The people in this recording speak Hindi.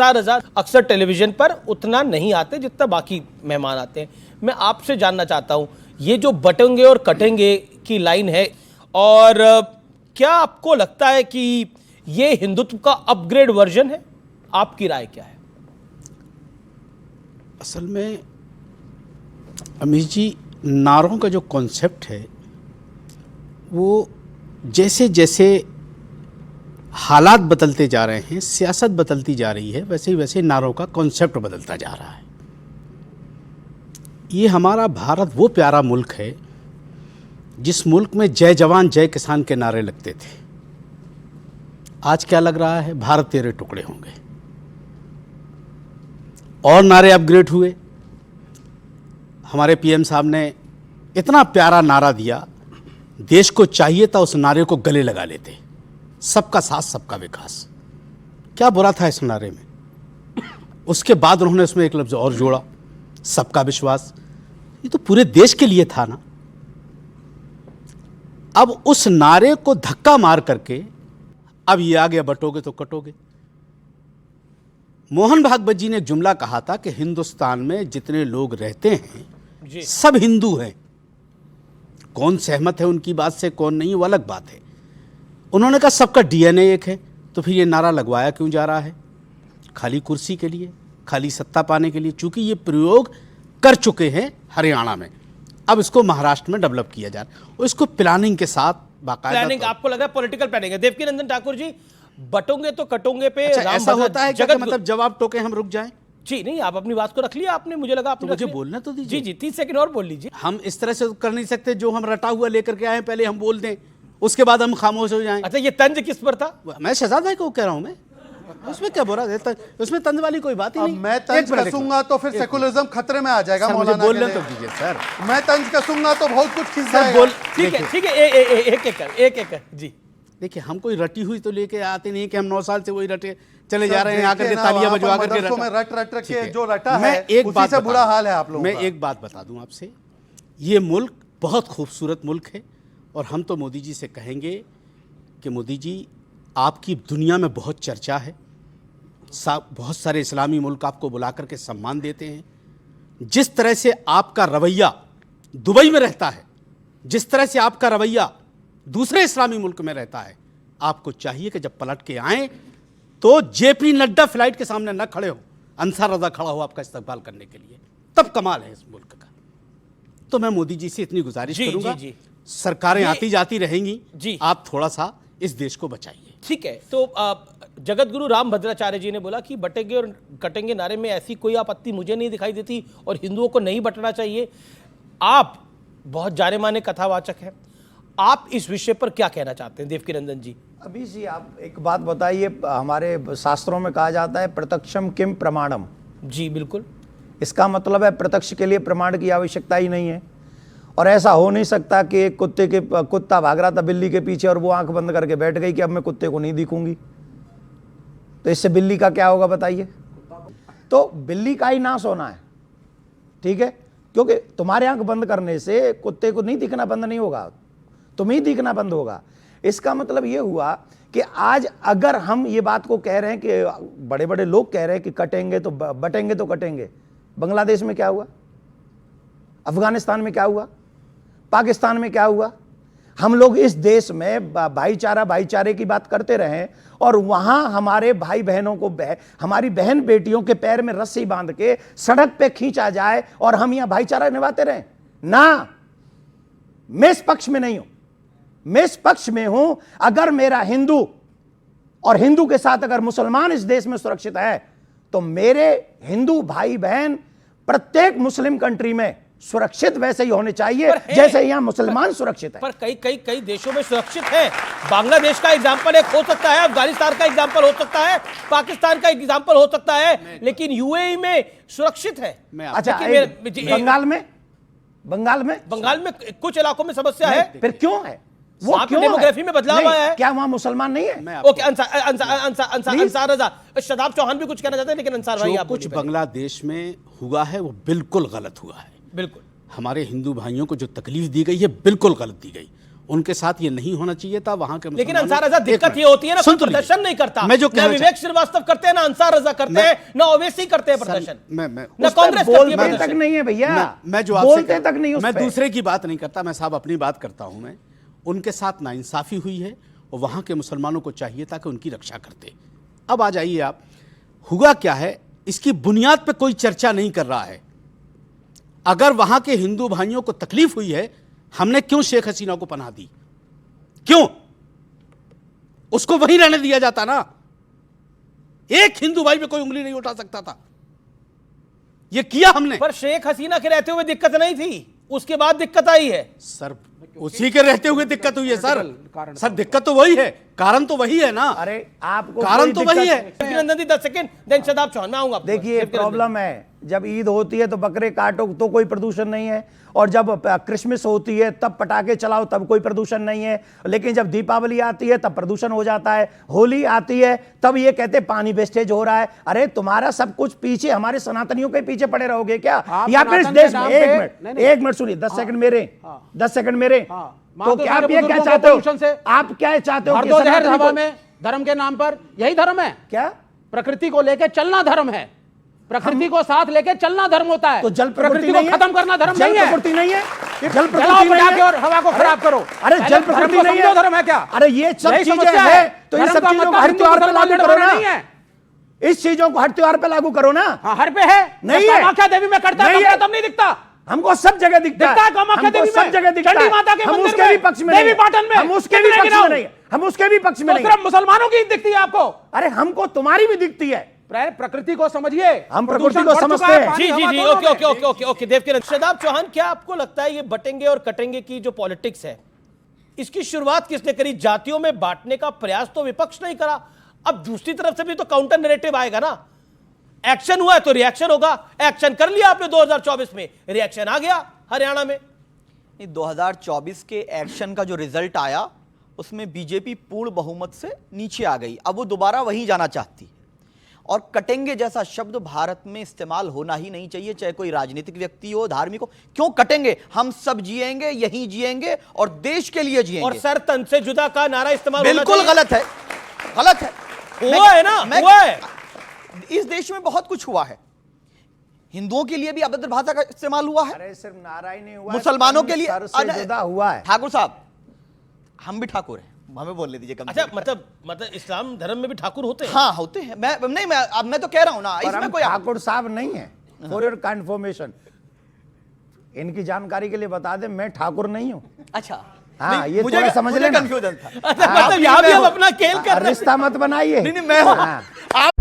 1000 अक्सर टेलीविजन पर उतना नहीं आते जितना बाकी मेहमान आते हैं। मैं आपसे जानना चाहता हूं, ये जो बटेंगे और कटेंगे की लाइन है, और क्या आपको लगता है कि ये हिंदुत्व का अपग्रेड वर्जन है? आपकी राय क्या है? असल में अमीश जी, नारों का जो कॉन्सेप्ट है वो जैसे जैसे हालात बदलते जा रहे हैं, सियासत बदलती जा रही है, वैसे ही वैसे नारों का कॉन्सेप्ट बदलता जा रहा है। ये हमारा भारत वो प्यारा मुल्क है जिस मुल्क में जय जवान जय किसान के नारे लगते थे। आज क्या लग रहा है? भारत तेरे टुकड़े होंगे। और नारे अपग्रेड हुए। हमारे पीएम साहब ने इतना प्यारा नारा दिया, देश को चाहिए था उस नारे को गले लगा लेते, सबका साथ सबका विकास। क्या बुरा था इस नारे में? उसके बाद उन्होंने उसमें एक लफ्ज़ और जोड़ा, सबका विश्वास। ये तो पूरे देश के लिए था ना। अब उस नारे को धक्का मार करके अब ये आ गया बटोगे तो कटोगे। मोहन भागवत जी ने एक जुमला कहा था कि हिंदुस्तान में जितने लोग रहते हैं सब हिंदू हैं। कौन सहमत है उनकी बात से, कौन नहीं, वो अलग बात है। उन्होंने कहा सबका डीएनए एक है। तो फिर ये नारा लगवाया क्यों जा रहा है? खाली कुर्सी के लिए, खाली सत्ता पाने के लिए। चूंकि ये प्रयोग कर चुके हैं हरियाणा में, अब इसको महाराष्ट्र में डेवलप किया जा रहा है और इसको प्लानिंग के साथ बाकायदा। प्लानिंग आपको लग रहा है पॉलिटिकल प्लानिंग है? देवकीनंदन ठाकुर जी, बटोंगे तो कटोंगे पे अच्छा, ऐसा होता है क्या कि मतलब जवाब टोके हम रुक जाएं? जी नहीं, आप अपनी बात को रख लिया आपने, मुझे लगा आपने तो मुझे बोलना तो दीजिए। जी जी, 30 सेकंड और बोल लीजिए। हम इस तरह से कर नहीं सकते, जो हम रटा हुआ लेकर के आए पहले हम बोल दें, उसके बाद हम खामोश हो जाएं। अच्छा, ये तंज किस पर था? मैं शहजाद भाई को कह रहा हूं। मैं उसमें क्या बुरा है? उसमें तंज वाली कोई बात ही नहीं। मैं तंज कसूंगा तो फिर सेकुलरिज्म खतरे में आ जाएगा। मौलाना बोलने तो दीजिए सर। मैं तंज कसूंगा तो बहुत कुछ खिंच जाएगा। ठीक है ठीक है, एक एक जी। देखिए, हम कोई रटी हुई तो लेके आते नहीं कि हम 9 साल से वही रटे चले जा रहे हैं, आकर के तालियां बजवा करके रट के जो रटा है, मैं एक बात से बुरा हाल है आप लोगों का। मैं एक बात बता दूं आपसे, ये मुल्क बहुत खूबसूरत मुल्क है और हम तो मोदी जी से कहेंगे कि मोदी जी, आपकी दुनिया में बहुत चर्चा है। बहुत सारे इस्लामी मुल्क आपको बुला करके सम्मान देते हैं। जिस तरह से आपका रवैया दुबई में रहता है, जिस तरह से आपका रवैया दूसरे इस्लामी मुल्क में रहता है, आपको चाहिए कि जब पलट के आएं तो जेपी नड्डा फ्लाइट के सामने न खड़े हो, अंसार रजा खड़ा हो आपका इस्तकबाल करने के लिए। तब कमाल है इस मुल्क का। तो मैं मोदी जी से इतनी गुजारिश करूंगा, सरकारें आती जाती रहेंगी, आप थोड़ा सा इस देश को बचाइए। ठीक है। तो जगत गुरु राम भद्राचार्य जी ने बोला कि बटेंगे और कटेंगे नारे में ऐसी कोई आपत्ति मुझे नहीं दिखाई देती और हिंदुओं को नहीं बटना चाहिए। आप बहुत जाने माने कथावाचक हैं, आप इस विषय पर क्या कहना चाहते हैं? देवकीनंदन जी। अभी जी, आप एक बात बताइए, हमारे शास्त्रों में कहा जाता है प्रत्यक्षम किम प्रमाणम। जी बिल्कुल। इसका मतलब है प्रत्यक्ष के लिए प्रमाण की आवश्यकता ही नहीं है। और ऐसा हो नहीं सकता कि एक कुत्ता भाग रहा था बिल्ली के पीछे और वो आंख बंद करके बैठ गई कि अब मैं कुत्ते को नहीं दिखूंगी। तो इससे बिल्ली का क्या होगा बताइए? तो बिल्ली का ही नाश होना है, ठीक है? क्योंकि तुम्हारे आंख बंद करने से कुत्ते को नहीं दिखना बंद नहीं होगा, तुम्हें ही दिखना बंद होगा। इसका मतलब ये हुआ कि आज अगर हम ये बात को कह रहे हैं कि बड़े बड़े लोग कह रहे हैं कि कटेंगे तो बटेंगे तो कटेंगे, बांग्लादेश में क्या हुआ? अफगानिस्तान में क्या हुआ? पाकिस्तान में क्या हुआ? हम लोग इस देश में भाईचारे की बात करते रहे और वहां हमारे भाई बहनों को हमारी बहन बेटियों के पैर में रस्सी बांध के सड़क पे खींचा जाए और हम यहां भाईचारा निभाते रहे ना। मैं इस पक्ष में नहीं हूं, मैं इस पक्ष में हूं अगर मेरा हिंदू और हिंदू के साथ अगर मुसलमान इस देश में सुरक्षित है तो मेरे हिंदू भाई बहन प्रत्येक मुस्लिम कंट्री में सुरक्षित वैसे ही होने चाहिए जैसे यहां मुसलमान सुरक्षित है। पर कई देशों में सुरक्षित है। बांग्लादेश का एग्जांपल एक हो सकता है, अफगानिस्तान का एग्जांपल हो सकता है, पाकिस्तान का एग्जांपल हो सकता है, लेकिन यूएई में सुरक्षित है। अच्छा, बंगाल में कुछ इलाकों में समस्या है। फिर क्यों है? वो क्यों डेमोग्राफी में बदलाव आया है? क्या वहां मुसलमान नहीं है? ओके, अंसार रजा, शदाब चौहान भी कुछ कहना चाहते हैं, लेकिन अंसार भाई आप कुछ बांग्लादेश में हुआ है वो बिल्कुल गलत हुआ है। बिल्कुल। हमारे हिंदू भाइयों को जो तकलीफ दी गई है बिल्कुल गलत दी गई। उनके साथ ये नहीं होना चाहिए था। वहां के लेकिन मुसलमानों- अंसार रजा एक दिक्कत मिनट, ये होती है ना, सुन कोई तो लीजिए। प्रदर्शन नहीं करता। मैं जो ना कहना विवेक श्रीवास्तव करते हैं, ना अंसार रजा करते हैं, ना ओवैसी करते हैं प्रदर्शन, मैं ना उस पर कांग्रेस करती है बोलते तक प्रदर्शन। नहीं है भैया, मैं जो आपसे बोलते तक नहीं उस मैं पे। दूसरे की बात नहीं करता, मैं साहब अपनी बात करता हूं। मैं उनके साथ नाइंसाफी हुई है और वहां के मुसलमानों को चाहिए था कि उनकी रक्षा करते। अब आ जाइए आप, हुआ क्या है, इसकी बुनियाद पे कोई चर्चा नहीं कर रहा है। अगर वहां के हिंदू भाइयों को तकलीफ हुई है, हमने क्यों शेख हसीना को पनाह दी? क्यों? उसको वहीं रहने दिया जाता ना। एक हिंदू भाई पे कोई उंगली नहीं उठा सकता था। ये किया हमने। पर शेख हसीना के रहते हुए दिक्कत नहीं थी, उसके बाद दिक्कत आई है। सर उसी के रहते हुए दिक्कत हुई है सर। सर दिक्कत तो वही है, कारण तो वही है ना। अरे आपको कारण कोई तो दिक्कत- वही है। अभिनंदन जी 10 सेकंड, देन शदाब चौहान, मैं आऊंगा आपके पास। देखिए प्रॉब्लम है, जब ईद होती है तो बकरे काटो तो कोई प्रदूषण नहीं है, और जब क्रिसमस होती है तब पटाखे चलाओ तब कोई प्रदूषण नहीं है, लेकिन जब दीपावली आती है तब प्रदूषण हो जाता है, होली आती है तब ये कहते पानी वेस्टेज हो रहा है। अरे तुम्हारा सब कुछ पीछे, हमारे सनातनियों के पीछे पड़े रहोगे क्या? आप या फिर इस सनातन देश के में नाम एक पे- मिनट नहीं, नहीं। एक मिनट सुनिए, 10 सेकंड मेरे, 10 सेकंड मेरे। तो मान दो क्या सारे आप ये क्या बुजुर्गों को चाहते हो? pollution से आप क्या चाहते हो भर कि दो जहर सनातनी हवा को- में धर्म के नाम पर। यही धर्म है, क्या प्रकृति को लेके चलना धर्म है। प्रकृति को साथ लेके चलना धर्म होता है। तो जल प्रकृति को खत्म करना धर्म जल नहीं है। प्रकृति नहीं है, जल जलाओ प्रकृति नहीं पटाखे है और हवा को खराब करो। अरे पहले जल धर्म प्रकृति को नहीं समझो है। धर्म है क्या? अरे ये सब यही चीजें समस्या हैं, तो ये धर्म सब का चीजों को मतलब हर हिंदू त्योहार पे मुसलमान लागू करो लड़वाना ना। नहीं है। इस चीजों को हर त्योहार पे लागू करो ना। हाँ, हर पे है। नहीं जब है। कामाख्या देवी में करता है नहीं कपड़ा है। तब नहीं दिखता। हमको सब जगह दिखता दिखता है कामाख्या हमको देवी सब में, जगह दिखता चंडी है। माता के हम मंदिर उसके में, भी पक्ष में नहीं देवी है। पाटन में, हम उसके भी कितने पक्ष में गिनाऊं? नहीं है। हम उसके भी पक्ष में तो नहीं सिर्फ है। मुसलमानों की दिखती है आपको। अरे हमको तुम्हारी भी दिखती है। प्रकृति को समझिए। हम प्रकृति प्रदूषण को बढ़ चुका समझते है, हैं। पानी, जी जी हवा जी, दोनों ओके में। Okay okay okay okay Devkiran. Shadab Chauhan, क्या आपको लगता है ये बटेंगे और कटेंगे की जो पॉलिटिक्स है, इसकी शुरुआत किसने करी? जातियों में बांटने का प्रयास तो विपक्ष नहीं करा, अब दूसरी तरफ से भी तो काउंटर नैरेटिव आएगा ना। एक्शन हुआ है तो रिएक्शन होगा। एक्शन कर लिया आपने 2024 में, रिएक्शन आ गया हरियाणा में। 2024 के एक्शन का जो रिजल्ट आया उसमें बीजेपी पूर्ण बहुमत से नीचे आ गई। अब वो दोबारा वहीं जाना चाहती है। और कटेंगे जैसा शब्द भारत में इस्तेमाल होना ही नहीं चाहिए, चाहे कोई राजनीतिक व्यक्ति हो, धार्मिक हो। क्यों कटेंगे? हम सब जिएंगे, यहीं जिएंगे और देश के लिए जिएंगे। और सर तन से जुदा का नारा इस्तेमाल होना बिल्कुल चाहिए। गलत है, गलत है। हुआ है ना, हुआ है। इस देश में बहुत कुछ हुआ है। हिंदुओं के लिए भी अभद्र भाषा का इस्तेमाल हुआ है, अरे सिर्फ नारा ही नहीं हुआ, मुसलमानों के लिए सर से जुदा हुआ है। ठाकुर साहब, हम भी ठाकुर हैं, हमें बोलने दीजिए कम से अच्छा, कम। मतलब इस्लाम धर्म में भी ठाकुर होते हैं? हाँ होते हैं। मैं तो कह रहा हूं ना, पर इसमें हम कोई ठाकुर साहब नहीं है। फॉर योर कंफर्मेशन, इनकी जानकारी के लिए बता दें, मैं ठाकुर नहीं हूं। अच्छा, हाँ, नहीं, ये थोड़ा समझ मुझे लेना। कंफ्यूजन था। अच्छा, मतलब यहाँ भी हम अपना खेल कर रहे हैं। रिश्ता मत बनाइए। नहीं मैं हूं। हाँ। आप